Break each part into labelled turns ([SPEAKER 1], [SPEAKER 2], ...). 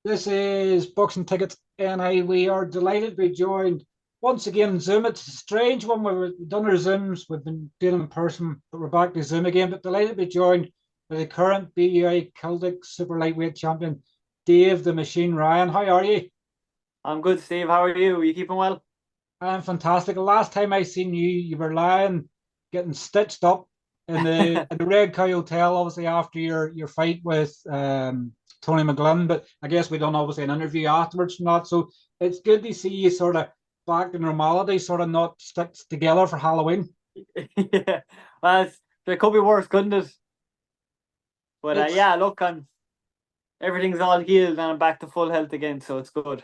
[SPEAKER 1] This is Boxing Tickets NI. We are delighted to be joined once again Zoom. It's a strange one. We've done our Zooms, we've been doing them in person, but we're back to Zoom again. But delighted to be joined by the current BUI Celtic Super Lightweight Champion, Dave the Machine Ryan. How are you?
[SPEAKER 2] I'm good, Steve. How are you? Are you keeping well?
[SPEAKER 1] I'm fantastic. The last time I seen you, you were lying, getting stitched up in the Red Cow Hotel, obviously after your fight with Tony McGlynn. But I guess we done obviously an interview afterwards from that. So it's good to see you sort of back to normality, sort of not sticks together for Halloween.
[SPEAKER 2] Yeah, well, it could be worse, couldn't it? But
[SPEAKER 1] It's
[SPEAKER 2] yeah, look, everything's all healed and I'm back to full health again, so it's good.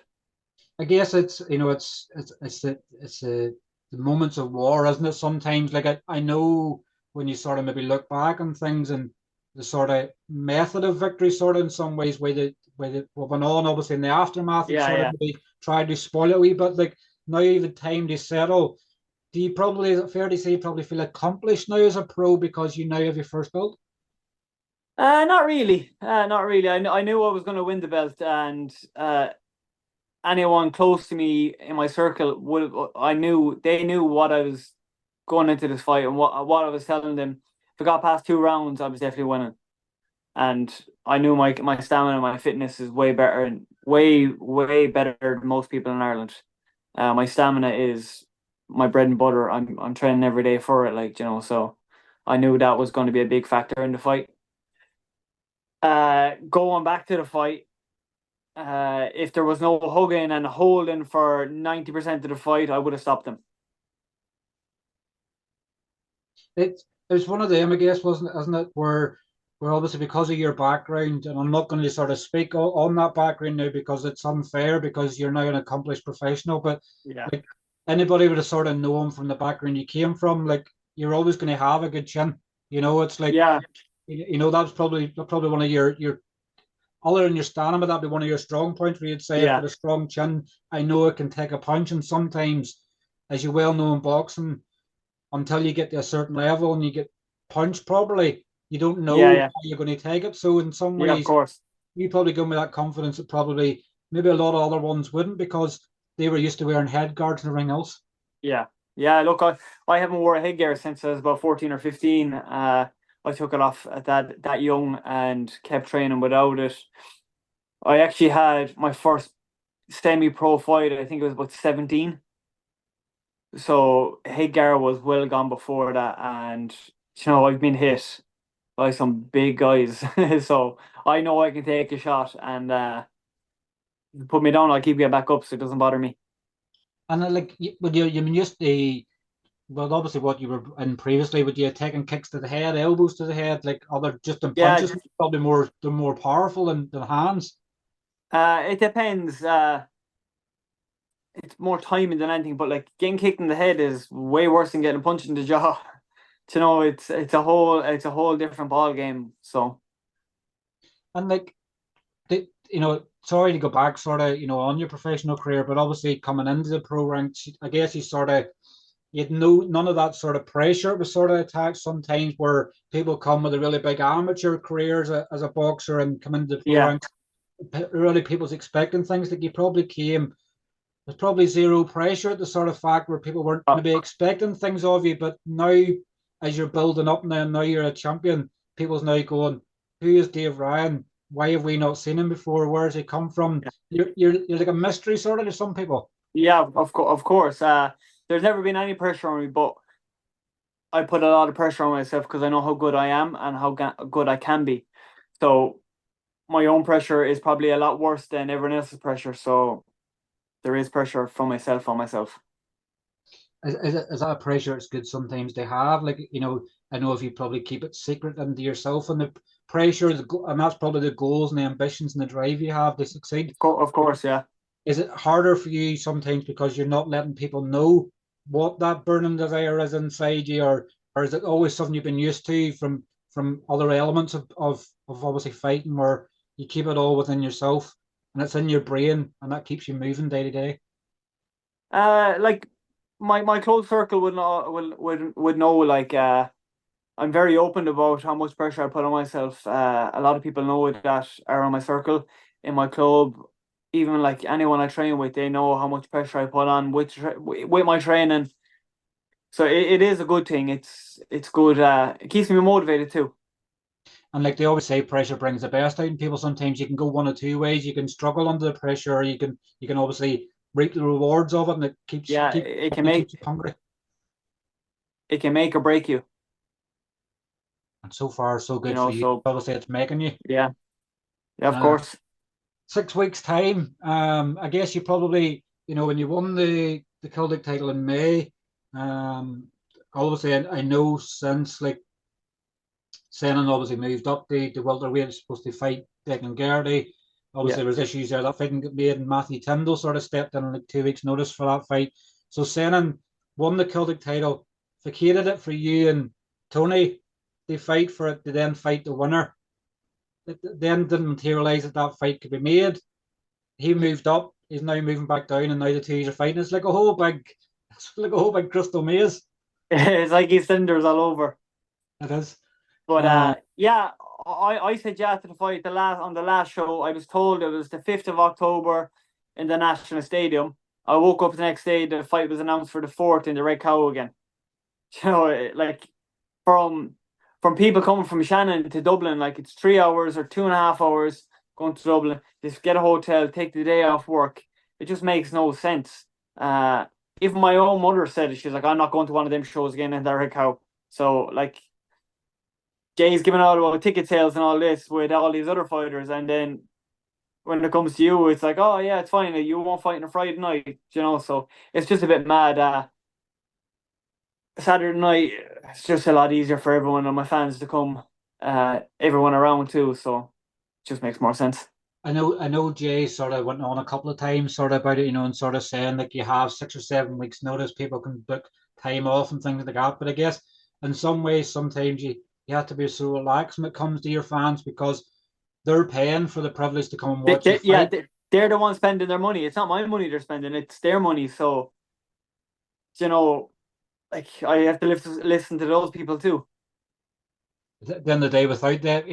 [SPEAKER 1] I guess it's the moments of war, isn't it? Sometimes, like I know when you sort of maybe look back on things and the sort of method of victory, sort of in some ways, what went on, obviously in the aftermath, and
[SPEAKER 2] Yeah,
[SPEAKER 1] sort of
[SPEAKER 2] yeah.
[SPEAKER 1] maybe tried to spoil it a wee bit. Like now, the time to settle. Do you probably, is it fair to say, you probably feel accomplished now as a pro because you now have your first belt?
[SPEAKER 2] Not really. Not really. I knew I was going to win the belt, and anyone close to me in my circle would. I knew they knew what I was going into this fight and what I was telling them. If I got past 2 rounds, I was definitely winning. And I knew my stamina and my fitness is way better and way better than most people in Ireland. My stamina is my bread and butter. I'm training every day for it, like so I knew that was going to be a big factor in the fight. Going back to the fight, if there was no hugging and holding for 90% of the fight, I would have stopped them.
[SPEAKER 1] It was one of them, I guess, wasn't it, isn't it? Where obviously because of your background, and I'm not going to sort of speak on that background now because it's unfair because you're now an accomplished professional, but
[SPEAKER 2] Yeah.
[SPEAKER 1] like anybody would have sort of known from the background you came from, like you're always going to have a good chin. It's like
[SPEAKER 2] Yeah,
[SPEAKER 1] that's probably one of your other than your stamina, that'd be one of your strong points where you'd say I've
[SPEAKER 2] yeah,
[SPEAKER 1] got a strong chin. I know it can take a punch, and sometimes, as you well know in boxing, until you get to a certain level and you get punched properly, you don't
[SPEAKER 2] yeah,
[SPEAKER 1] know
[SPEAKER 2] yeah,
[SPEAKER 1] how you're going to take it. So in some
[SPEAKER 2] yeah, of
[SPEAKER 1] ways,
[SPEAKER 2] course.
[SPEAKER 1] you probably go with that confidence that probably maybe a lot of other ones wouldn't because they were used to wearing head guards and everything else.
[SPEAKER 2] Yeah. Yeah, look, I haven't worn a headgear since I was about 14 or 15. I took it off at that young and kept training without it. I actually had my first semi-pro fight, I think it was about 17. So headgear was well gone before that, and I've been hit by some big guys. So I know I can take a shot and put me down, I'll keep getting back up so it doesn't bother me.
[SPEAKER 1] And like, would you mean just the well, obviously what you were in previously, would you taking kicks to the head, elbows to the head, like other just in
[SPEAKER 2] Yeah,
[SPEAKER 1] punches, probably more powerful than hands.
[SPEAKER 2] it depends. It's more timing than anything, but like getting kicked in the head is way worse than getting punched in the jaw. It's a whole different ball game. So
[SPEAKER 1] And like sorry to go back sort of, on your professional career, but obviously coming into the pro ranks, I guess you had no none of that sort of pressure. It was sort of attached sometimes where people come with a really big amateur career as a boxer and come into the pro
[SPEAKER 2] yeah,
[SPEAKER 1] ranks. Really, people's expecting things like you probably came. There's probably zero pressure at the sort of fact where people weren't
[SPEAKER 2] uh,
[SPEAKER 1] maybe expecting things of you, but now as you're building up now you're a champion. People's now going, "Who is Dave Ryan? Why have we not seen him before? Where has he come from?" You're like a mystery sort of to some people.
[SPEAKER 2] yeah, of course. There's never been any pressure on me, but I put a lot of pressure on myself because I know how good I am and how good I can be. So my own pressure is probably a lot worse than everyone else's pressure. So there is pressure from myself on myself.
[SPEAKER 1] Is that a pressure it's good sometimes to have? Like, I know if you probably keep it secret into yourself and the pressure, and that's probably the goals and the ambitions and the drive you have to succeed.
[SPEAKER 2] Of course, yeah.
[SPEAKER 1] Is it harder for you sometimes because you're not letting people know what that burning desire is inside you, or is it always something you've been used to from other elements of obviously fighting where you keep it all within yourself and it's in your brain and that keeps you moving day to day?
[SPEAKER 2] Like my close circle would know like I'm very open about how much pressure I put on myself. A lot of people know that are on my circle in my club. even like anyone I train with, they know how much pressure I put on with my training. So it is a good thing. It's good. It keeps me motivated too.
[SPEAKER 1] And like they always say, pressure brings the best out in people. Sometimes you can go one of two ways. You can struggle under the pressure, or you can obviously reap the rewards of it, and it
[SPEAKER 2] Yeah,
[SPEAKER 1] keeps you hungry.
[SPEAKER 2] it can make or break you.
[SPEAKER 1] And so far, so
[SPEAKER 2] You
[SPEAKER 1] good for
[SPEAKER 2] know.
[SPEAKER 1] you.
[SPEAKER 2] So
[SPEAKER 1] Obviously, it's making you.
[SPEAKER 2] yeah, yeah, of
[SPEAKER 1] Uh,
[SPEAKER 2] course.
[SPEAKER 1] 6 weeks time. I guess you probably, when you won the Celtic title in May. Um, Obviously, I know since like Senan obviously moved up the welterweight, supposed to fight Declan Gaughran. Obviously,
[SPEAKER 2] Yeah.
[SPEAKER 1] there was issues there. That fight didn't get made, and Matthew Tyndall sort of stepped in like 2 weeks' notice for that fight. So Senan won the Celtic title, vacated it for you and Tony. They fight for it. They then fight the winner. It then didn't materialise that that fight could be made. He moved up. He's now moving back down, and now the two are fighting. It's like a whole big crystal maze.
[SPEAKER 2] It's like he's cinders all over.
[SPEAKER 1] It is.
[SPEAKER 2] But
[SPEAKER 1] Uh,
[SPEAKER 2] yeah, I said yeah to the fight on the last show. I was told it was the 5th of October in the National Stadium. I woke up the next day, the fight was announced for the 4th in the Red Cow again. You know, like from from people coming from Shannon to Dublin, like it's 3 hours or 2.5 hours going to Dublin. Just get a hotel, take the day off work. It just makes no sense. Uh, Even my own mother said it. She's like, I'm not going to one of them shows again in the Red Cow. So like Jay's giving out about ticket sales and all this with all these other fighters, and then when it comes to you, it's like, oh yeah, it's fine. You won't fight on a Friday night, you know. So it's just a bit mad. Saturday night, it's just a lot easier for everyone and my fans to come. Everyone around too, so it just makes more sense.
[SPEAKER 1] I know Jay sort of went on a couple of times sort of about it, and sort of saying like you have 6 or 7 weeks notice, people can book time off and things like that. But I guess in some ways, sometimes you have to be so relaxed when it comes to your fans because they're paying for the privilege to come and watch you
[SPEAKER 2] Yeah,
[SPEAKER 1] fight.
[SPEAKER 2] they're the ones spending their money. It's not my money they're spending; it's their money. So you know, like I have to listen to those people too.
[SPEAKER 1] At the end of the day, without that,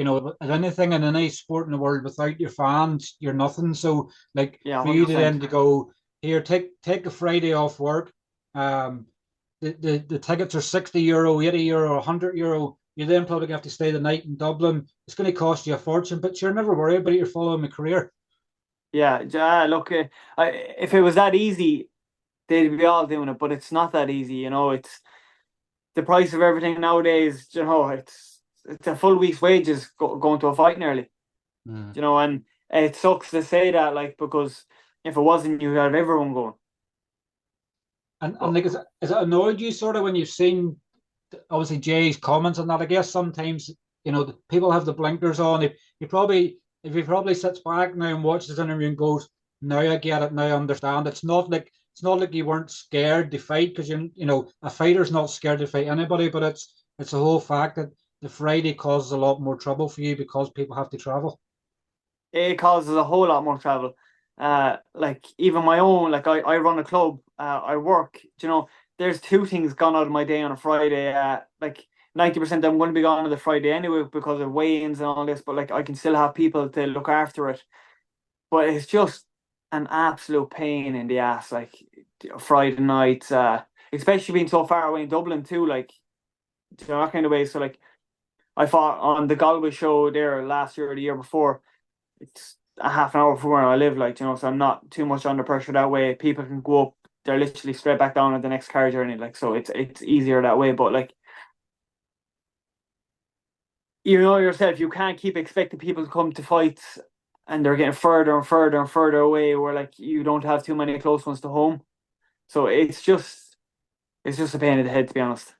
[SPEAKER 1] anything in any sport in the world, without your fans, you're nothing. So, like
[SPEAKER 2] Yeah,
[SPEAKER 1] for you to
[SPEAKER 2] 100%.
[SPEAKER 1] then to go here, take a Friday off work. Um, the tickets are €60, €80, €100. You then probably have to stay the night in Dublin. It's going to cost you a fortune, but you're never worried about it. You're following a career.
[SPEAKER 2] Yeah, look, if it was that easy, they'd be all doing it, but it's not that easy. You know, it's the price of everything nowadays. You know, it's a full week's wages going to a fight nearly.
[SPEAKER 1] Mm.
[SPEAKER 2] You know, and it sucks to say that, like, because if it wasn't, you'd have everyone going.
[SPEAKER 1] And
[SPEAKER 2] But
[SPEAKER 1] like, is it annoyed you sort of when you've seen obviously Jay's comments on that? I guess sometimes the people have the blinkers on. If he probably sits back now and watches this interview and goes, "Now I get it. Now I understand." It's not like you weren't scared to fight because a fighter's not scared to fight anybody, but it's the whole fact that the Friday causes a lot more trouble for you because people have to travel.
[SPEAKER 2] it causes a whole lot more travel. Like even my own, like I run a club. I work. You know, there's two things gone out of my day on a Friday. Like 90% I'm going to be gone on the Friday anyway because of weigh-ins and all this. But like I can still have people to look after it. But it's just an absolute pain in the ass. Like Friday nights, especially being so far away in Dublin too. Like that kind of way. So like I fought on the Galway show there last year or the year before. It's a half an hour from where I live, like, so I'm not too much under pressure that way. People can go up, they're literally straight back down at the next car journey, like, so it's easier that way. But like, you know yourself, you can't keep expecting people to come to fights and they're getting further and further and further away where like you don't have too many close ones to home. So it's just a pain in the head, to be honest.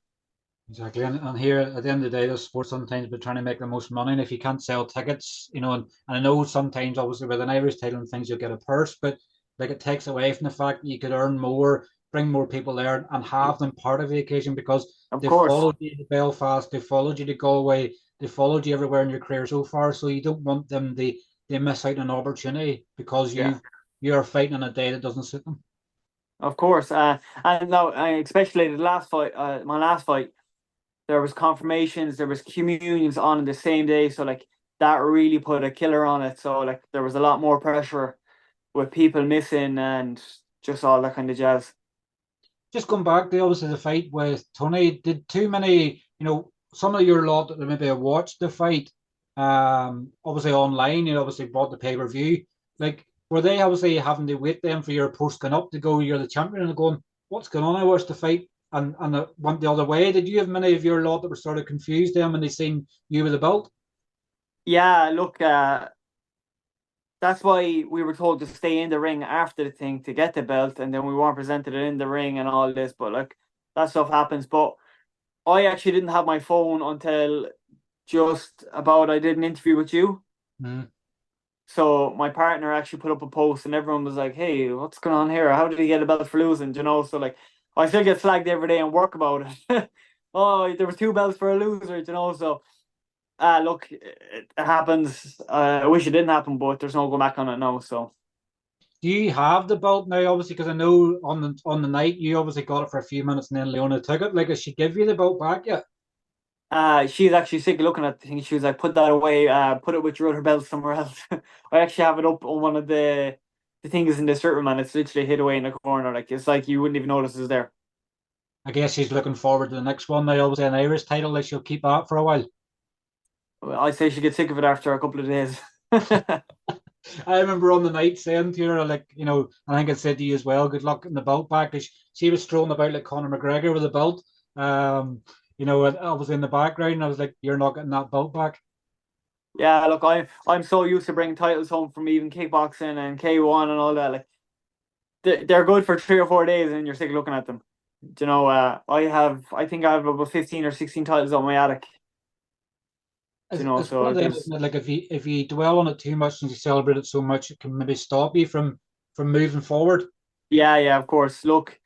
[SPEAKER 1] Exactly. And here at the end of the day, the sport sometimes be trying to make the most money. And if you can't sell tickets, and I know sometimes obviously with an Irish title and things you'll get a purse, but like it takes away from the fact that you could earn more, bring more people there and have them part of the occasion because
[SPEAKER 2] Of
[SPEAKER 1] they
[SPEAKER 2] course.
[SPEAKER 1] followed you to Belfast, they followed you to Galway, they followed you everywhere in your career so far. So you don't want them they miss out on an opportunity because
[SPEAKER 2] Yeah.
[SPEAKER 1] you're fighting on a day that doesn't suit them.
[SPEAKER 2] Of course. And now, especially the last fight, my last fight, there was confirmations, there was communions on the same day, so like that really put a killer on it. So like there was a lot more pressure with people missing and just all that kind of jazz.
[SPEAKER 1] Just going back to obviously the fight with Tony, did too many, some of your lot that maybe watched the fight, obviously online, you obviously bought the pay-per-view. Like, were they obviously having to wait then for your post going up to go, you're the champion, and going, what's going on? I watched the fight and it went the other way. Did you have many of your lot that were sort of confused then when they seen you with the belt?
[SPEAKER 2] Yeah, look, that's why we were told to stay in the ring after the thing to get the belt, and then we weren't presented it in the ring and all this. But like that stuff happens. But I actually didn't have my phone until just about I did an interview with you.
[SPEAKER 1] Mm.
[SPEAKER 2] So my partner actually put up a post, and everyone was like, "Hey, what's going on here? How did he get a belt for losing?" So like, I still get flagged every day and work about it. Oh, there was two belts for a loser. So look, it happens. I wish it didn't happen, but there's no going back on it now. So
[SPEAKER 1] Do you have the belt now? Obviously, because I know on the night you obviously got it for a few minutes, and then Leona took it. Like, has she give you the belt back yet?
[SPEAKER 2] she's actually sick of looking at the thing. She was like, "Put that away. Put it with your other belt somewhere else." I actually have it up on one of the things in the shirt room, and it's literally hid away in the corner. Like it's like you wouldn't even notice it's there.
[SPEAKER 1] I guess she's looking forward to the next one. Now, obviously, an Irish title, like she'll keep that for a while.
[SPEAKER 2] Well, I'd say she gets sick of it after a couple of days.
[SPEAKER 1] I remember on the night saying to her, like, I think I said to you as well, good luck in the belt back. Because she was strolling about like Conor McGregor with a belt. And I was in the background, and I was like, you're not getting that belt back.
[SPEAKER 2] Yeah, look, I'm so used to bringing titles home from even kickboxing and K1 and all that. Like they're good for 3 or 4 days, and you're sick of looking at them. I think I have about 15 or 16 titles on my attic.
[SPEAKER 1] It's one
[SPEAKER 2] So
[SPEAKER 1] of them,
[SPEAKER 2] there's
[SPEAKER 1] isn't it? Like if you dwell on it too much and you celebrate it so much, it can maybe stop you from moving forward.
[SPEAKER 2] yeah, of course. Look,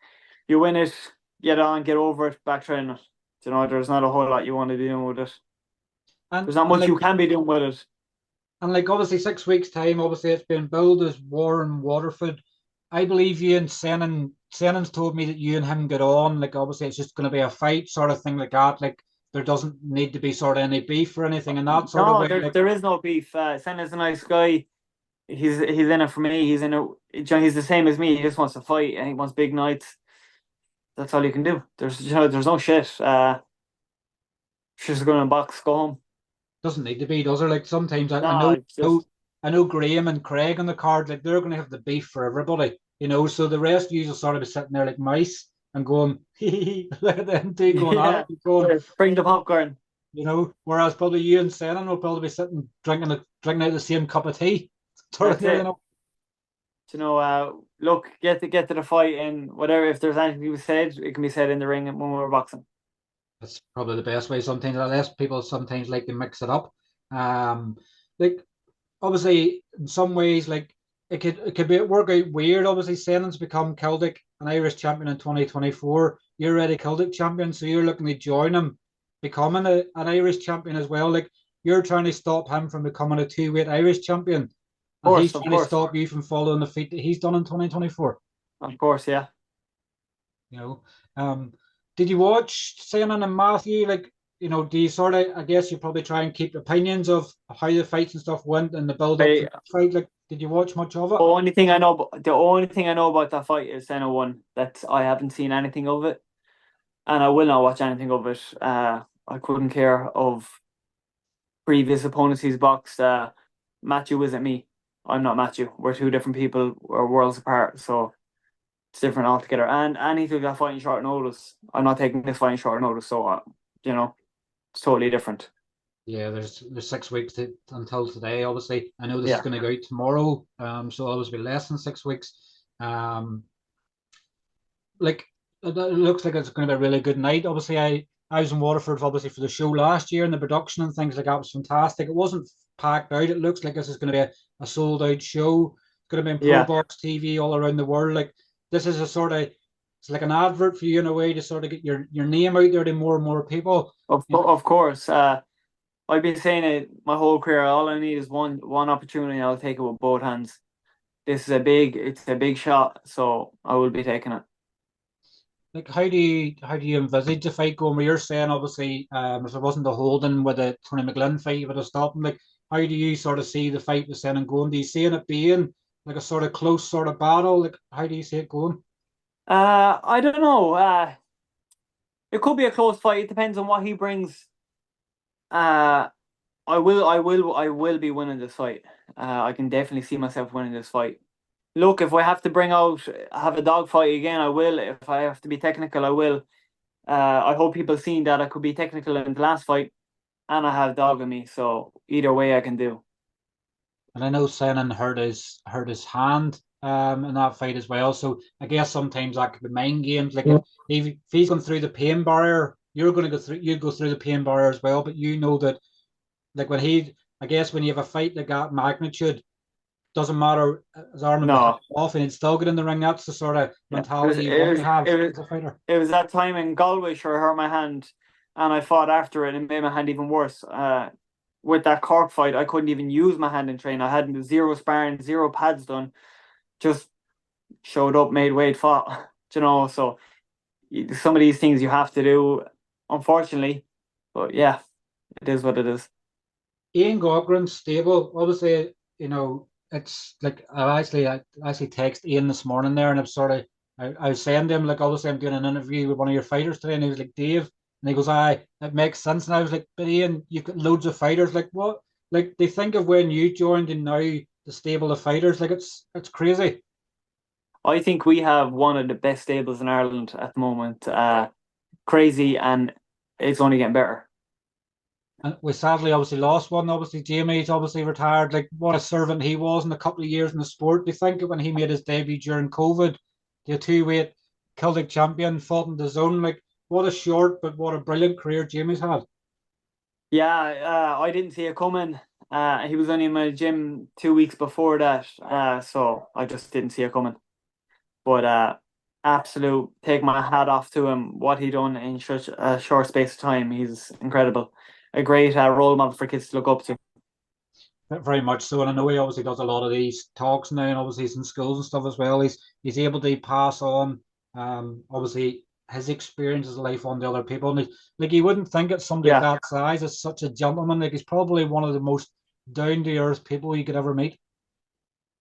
[SPEAKER 2] you win it, get on, get over it, back training it. There's not a whole lot you want to be doing with it.
[SPEAKER 1] And
[SPEAKER 2] There's not
[SPEAKER 1] and
[SPEAKER 2] much
[SPEAKER 1] like
[SPEAKER 2] you can be doing with it.
[SPEAKER 1] and like obviously 6 weeks time, obviously it's been billed as Warren Waterford. I believe you and Senan's told me that you and him get on. Like obviously it's just going to be a fight sort of thing like that. Like there doesn't need to be sort of any beef or anything in that sort of
[SPEAKER 2] No,
[SPEAKER 1] way.
[SPEAKER 2] there
[SPEAKER 1] Like
[SPEAKER 2] there is no beef. Senna's a nice guy. He's in it for me. He's the same as me. He just wants to fight and he wants big nights. That's all you can do. There's no shit. Just go in a box, go home.
[SPEAKER 1] doesn't need to be, does there? Like sometimes I
[SPEAKER 2] No,
[SPEAKER 1] know
[SPEAKER 2] it's just
[SPEAKER 1] I know Graham and Craig on the card, like they're gonna have the beef for everybody, so the rest of you will sort of be sitting there like mice and going, look at them two going at
[SPEAKER 2] yeah.
[SPEAKER 1] it and going,
[SPEAKER 2] Bring the popcorn.
[SPEAKER 1] whereas probably you and Senan will probably be sitting drinking out the same cup of tea. Sort of
[SPEAKER 2] That's
[SPEAKER 1] deal,
[SPEAKER 2] it. Look, get to the fight and whatever. If there's anything to be said, it can be said in the ring when we're boxing.
[SPEAKER 1] That's probably the best way sometimes, unless people sometimes like to mix it up. Like obviously in some ways, like it could be work out weird. Obviously, Senan's become Celtic an Irish champion in 2024. You're already Celtic champion, so you're looking to join him, becoming an Irish champion as well. Like you're trying to stop him from becoming a two-weight Irish champion, and he's
[SPEAKER 2] Of
[SPEAKER 1] trying to
[SPEAKER 2] course,
[SPEAKER 1] stop you from following the feat that he's done in 2024.
[SPEAKER 2] of course, yeah.
[SPEAKER 1] You know, um, did you watch Senan and Matthew? Like, do you sort of? I guess you probably try and keep opinions of how the fights and stuff went and the build up to
[SPEAKER 2] I,
[SPEAKER 1] the fight. Like, did you watch much of it?
[SPEAKER 2] the only thing I know about that fight is Senna won. That I haven't seen anything of it, and I will not watch anything of it. I couldn't care of previous opponents he's boxed. Matthew isn't me. I'm not Matthew. We're two different people. We're worlds apart. So it's different altogether. And he took that fight in short notice. I'm not taking this fight in short notice. So it's totally different.
[SPEAKER 1] Yeah, there's 6 weeks until today. Obviously, I know this is
[SPEAKER 2] Yeah.
[SPEAKER 1] going to go out tomorrow. So it'll be less than 6 weeks. Um, like it looks like it's going to be a really good night. Obviously, I was in Waterford obviously for the show last year, and the production and things like that was fantastic. It wasn't packed out. It looks like this is going to be a sold out show. It's going to be in Pro
[SPEAKER 2] Yeah.
[SPEAKER 1] Box TV all around the world. Like this is a sort of it's like an advert for you in a way to sort of get your name out there to more and more people.
[SPEAKER 2] Of course. I've been saying it my whole career. All I need is one opportunity. I'll take it with both hands. It's a big shot, so I will be taking it.
[SPEAKER 1] Like how do you envisage the fight going? Where you're saying obviously, if it wasn't the holding with the Tony McGlynn fight, you would have stopped him. Like how do you sort of see the fight with Senan going? Do you see it being like a sort of close sort of battle? Like, how do you see it going?
[SPEAKER 2] I don't know. It could be a close fight. It depends on what he brings. Uh, I will be winning this fight. I can definitely see myself winning this fight. Look, if I have to have a dog fight again, I will. If I have to be technical, I will. I hope people seen that I could be technical in the last fight, and I have dog in me. So either way, I can do.
[SPEAKER 1] And I know Senan hurt his hand in that fight as well. So I guess sometimes that could be mind games. Like if he's going through the pain barrier, you're going to go through the pain barrier as well. But you know that like I guess when you have a fight like that magnitude, doesn't matter his arm would be
[SPEAKER 2] No,
[SPEAKER 1] off and he'd still get in the ring. That's the sort of
[SPEAKER 2] yeah,
[SPEAKER 1] mentality you want to have
[SPEAKER 2] it was
[SPEAKER 1] as a fighter.
[SPEAKER 2] it was that time in Galway sure I hurt my hand, and I fought after it and it made my hand even worse. With that Cork fight, I couldn't even use my hand in train. I had zero sparring, zero pads done. Just showed up, made weight, fought. So some of these things you have to do, unfortunately. But yeah, it is what it is.
[SPEAKER 1] Ian Gaughran's stable. Obviously, it's like I actually texted Ian this morning there, and I was saying to him like obviously I'm doing an interview with one of your fighters today, and he was like Dave, and he goes, "Aye, it makes sense." And I was like, "But Ian, you've got loads of fighters. Like what? Like they think of when you joined, and now the stable of fighters. Like it's crazy."
[SPEAKER 2] I think we have one of the best stables in Ireland at the moment. Crazy, and it's only getting better.
[SPEAKER 1] And we sadly obviously lost one. Obviously, Jamie's obviously retired. Like what a servant he was in a couple of years in the sport. Do you think when he made his debut during COVID, the two-weight Celtic champion fought in the zone? Like what a short but what a brilliant career Jamie's had.
[SPEAKER 2] Yeah, I didn't see it coming. He was only in my gym 2 weeks before that, so I just didn't see it coming. But absolute, take my hat off to him. What he done in such a short space of time, he's incredible. A great role model for kids to look up to.
[SPEAKER 1] Very much so, and I know he obviously does a lot of these talks now, and obviously he's in schools and stuff as well. He's able to pass on, obviously his experiences of life on to other people. And like you wouldn't think it's somebody
[SPEAKER 2] Yeah.
[SPEAKER 1] that size is such a gentleman. Like he's probably one of the most down to earth people you could ever meet.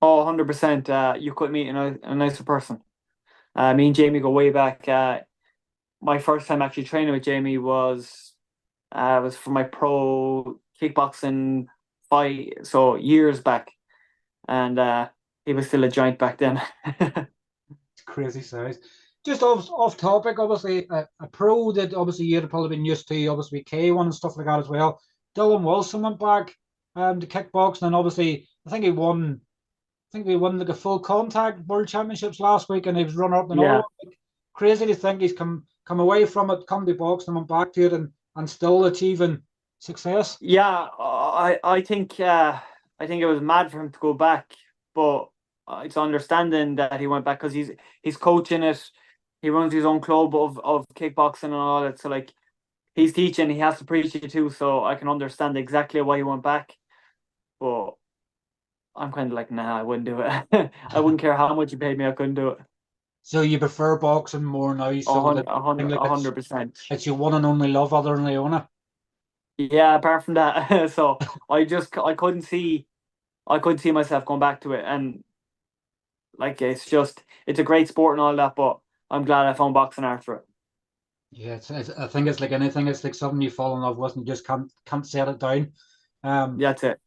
[SPEAKER 2] Oh, 100%. You couldn't meet a nicer person. Me and Jamie go way back. My first time actually training with Jamie was for my pro kickboxing fight, so years back, and he was still a giant back then.
[SPEAKER 1] It's crazy size. Just off topic, obviously a pro that obviously you'd have probably been used to, obviously K1 and stuff like that as well. Dylan Wilson went back to kickboxing, and obviously I think he won like a full contact world championships last week, and he was runner up in another
[SPEAKER 2] Yeah,
[SPEAKER 1] one. Like, crazy to think he's come away from it, come to boxing, and went back to it, and still achieving success.
[SPEAKER 2] yeah. I think it was mad for him to go back, but it's understanding that he went back because he's coaching it. He runs his own club of kickboxing and all that. So like he's teaching, he has to preach it too. So I can understand exactly why he went back. But I'm kind of like, nah, I wouldn't do it. I wouldn't care how much you paid me, I couldn't do it.
[SPEAKER 1] So you prefer boxing more now,
[SPEAKER 2] A
[SPEAKER 1] so
[SPEAKER 2] hundred,
[SPEAKER 1] that
[SPEAKER 2] a
[SPEAKER 1] thing
[SPEAKER 2] hundred,
[SPEAKER 1] like
[SPEAKER 2] a
[SPEAKER 1] it's
[SPEAKER 2] hundred percent.
[SPEAKER 1] it's your one and only love other than Leona.
[SPEAKER 2] Yeah, apart from that, so I couldn't see myself going back to it, and like it's a great sport and all that, but I'm glad I found boxing after it.
[SPEAKER 1] Yeah, I think it's like anything. It's like something you fall in love with and you just can't set it down. Um,
[SPEAKER 2] That's it.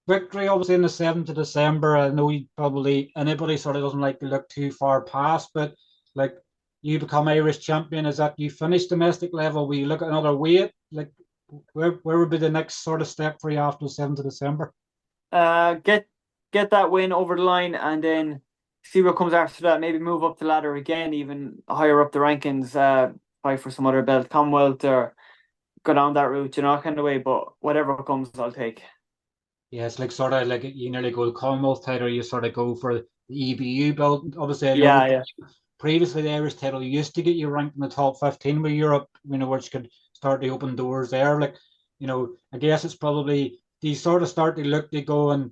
[SPEAKER 1] Victory obviously in the 7th of December. I know you probably anybody sort of doesn't like to look too far past, but like you become Irish champion, is that you finish domestic level? Will you look at another weight? Like where would be the next sort of step for you after the 7th of December?
[SPEAKER 2] Uh, get get that win over the line, and then see what comes after that. Maybe move up the ladder again, even higher up the rankings. Fight for some other belt, Commonwealth, or go down that route, kind of way. But whatever comes, I'll take.
[SPEAKER 1] Yeah, it's like sort of like you nearly go to Commonwealth title, you sort of go for the EBU belt. Obviously, I know
[SPEAKER 2] Yeah, yeah,
[SPEAKER 1] previously the Irish title used to get you ranked in the top 15 with Europe, which could start to open doors there. Like, I guess it's probably these sort of start to look to go and,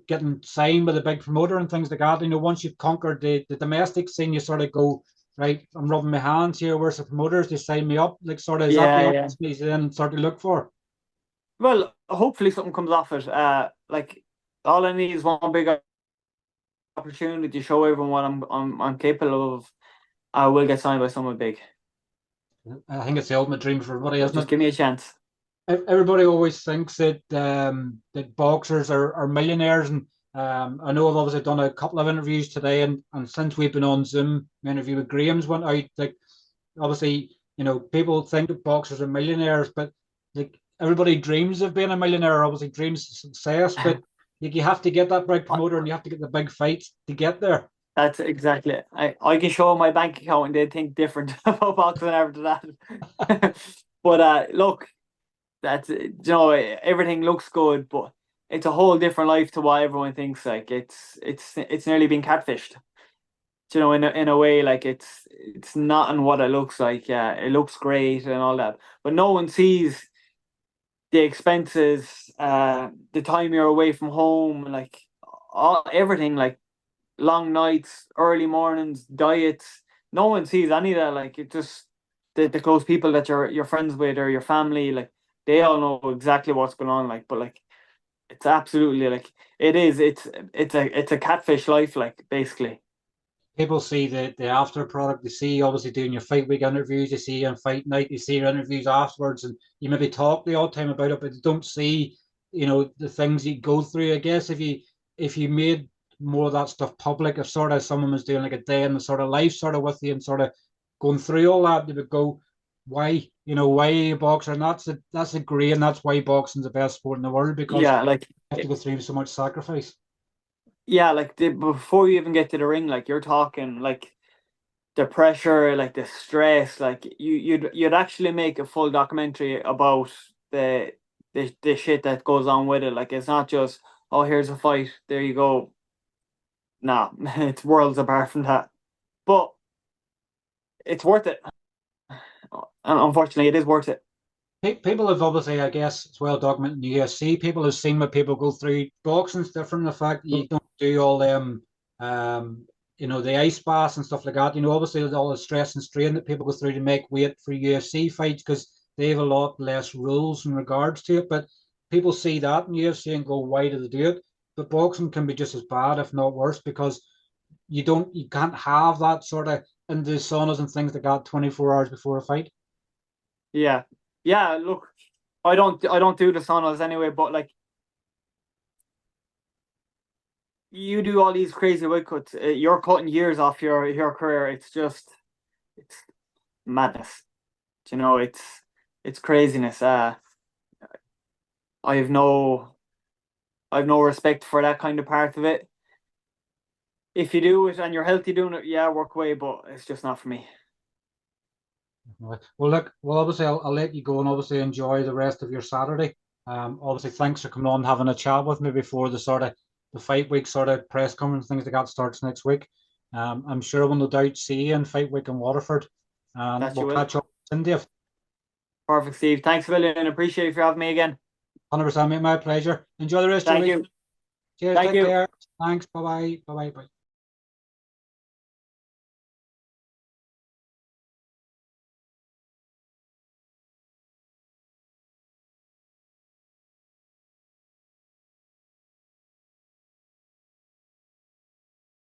[SPEAKER 1] getting signed with a big promoter and things like that. Once you've conquered the domestic scene, you sort of go, right, I'm rubbing my hands here. Where's the promoters? They sign me up. Like, sort of, is that the
[SPEAKER 2] yeah, yeah.
[SPEAKER 1] opportunities then start to look for?
[SPEAKER 2] Well, hopefully something comes off it. Like all I need is one big opportunity to show everyone what I'm capable of, I will get signed by someone big.
[SPEAKER 1] I think it's the ultimate dream for everybody, isn't
[SPEAKER 2] Just
[SPEAKER 1] it?
[SPEAKER 2] give me a chance.
[SPEAKER 1] Everybody always thinks that that boxers are millionaires, and I know I've obviously done a couple of interviews today, and since we've been on Zoom, my interview with Graham's went out. Like, obviously, people think that boxers are millionaires, but like everybody dreams of being a millionaire, obviously dreams of success, but like, you have to get that big promoter and you have to get the big fights to get there.
[SPEAKER 2] That's exactly it. I can show my bank account and they think different about boxing after that. But look, that's everything looks good, but it's a whole different life to what everyone thinks. Like it's nearly been catfished. In a way, like it's not in what it looks like. Yeah, it looks great and all that, but no one sees the expenses, the time you're away from home, like everything, like long nights, early mornings, diets. No one sees any of that. Like it just the close people that you're friends with or your family, like they all know exactly what's going on. Like, but like it's absolutely like it is. It's a catfish life, like basically.
[SPEAKER 1] People see the after product. They see obviously doing your fight week interviews. They see you on fight night. They see your interviews afterwards, and you maybe talk the odd time about it, but they don't see the things you go through. I guess if you made more of that stuff public, if sort of someone was doing like a day in the sort of life sort of with you and sort of going through all that, they would go, why why are you a boxer? And that's a great, and that's why boxing's the best sport in the world, because
[SPEAKER 2] Yeah, like
[SPEAKER 1] you have to go through so much sacrifice.
[SPEAKER 2] yeah, like before you even get to the ring, like you're talking like the pressure, like the stress, like you'd actually make a full documentary about the shit that goes on with it. Like it's not just, oh, here's a fight, there you go. Nah, it's worlds apart from that. But it's worth it. And unfortunately, it is worth it.
[SPEAKER 1] People have obviously, I guess, it's well documented in the UFC. People have seen what people go through. Boxing's different. The fact that you don't do all them, the ice baths and stuff like that. Obviously, there's all the stress and strain that people go through to make weight for UFC fights, because they have a lot less rules in regards to it. But people see that in UFC and go, why do they do it? But boxing can be just as bad, if not worse, because you can't have that sort of in the saunas and things like that 24 hours before a fight.
[SPEAKER 2] Yeah. Yeah, look, I don't do the saunas anyway, but like you do all these crazy weight cuts, you're cutting years off your career. It's madness. It's craziness. I have no I have no respect for that kind of part of it. If you do it and you're healthy doing it, yeah, work away, but it's just not for me.
[SPEAKER 1] Well, look, obviously, I'll let you go and obviously enjoy the rest of your Saturday. Obviously, thanks for coming on, having a chat with me before the fight week sort of press conference, things like that starts next week. I'm sure we'll no doubt see you in fight week in Waterford.
[SPEAKER 2] That
[SPEAKER 1] We'll
[SPEAKER 2] you will.
[SPEAKER 1] catch up in Dave.
[SPEAKER 2] Perfect, Steve. Thanks a million. Appreciate you for having me again.
[SPEAKER 1] 100%, mate, my pleasure. Enjoy the rest of your
[SPEAKER 2] Thank
[SPEAKER 1] week.
[SPEAKER 2] you.
[SPEAKER 1] Cheers,
[SPEAKER 2] Thank
[SPEAKER 1] take
[SPEAKER 2] you.
[SPEAKER 1] care. Thanks. Bye bye. Bye bye. Bye.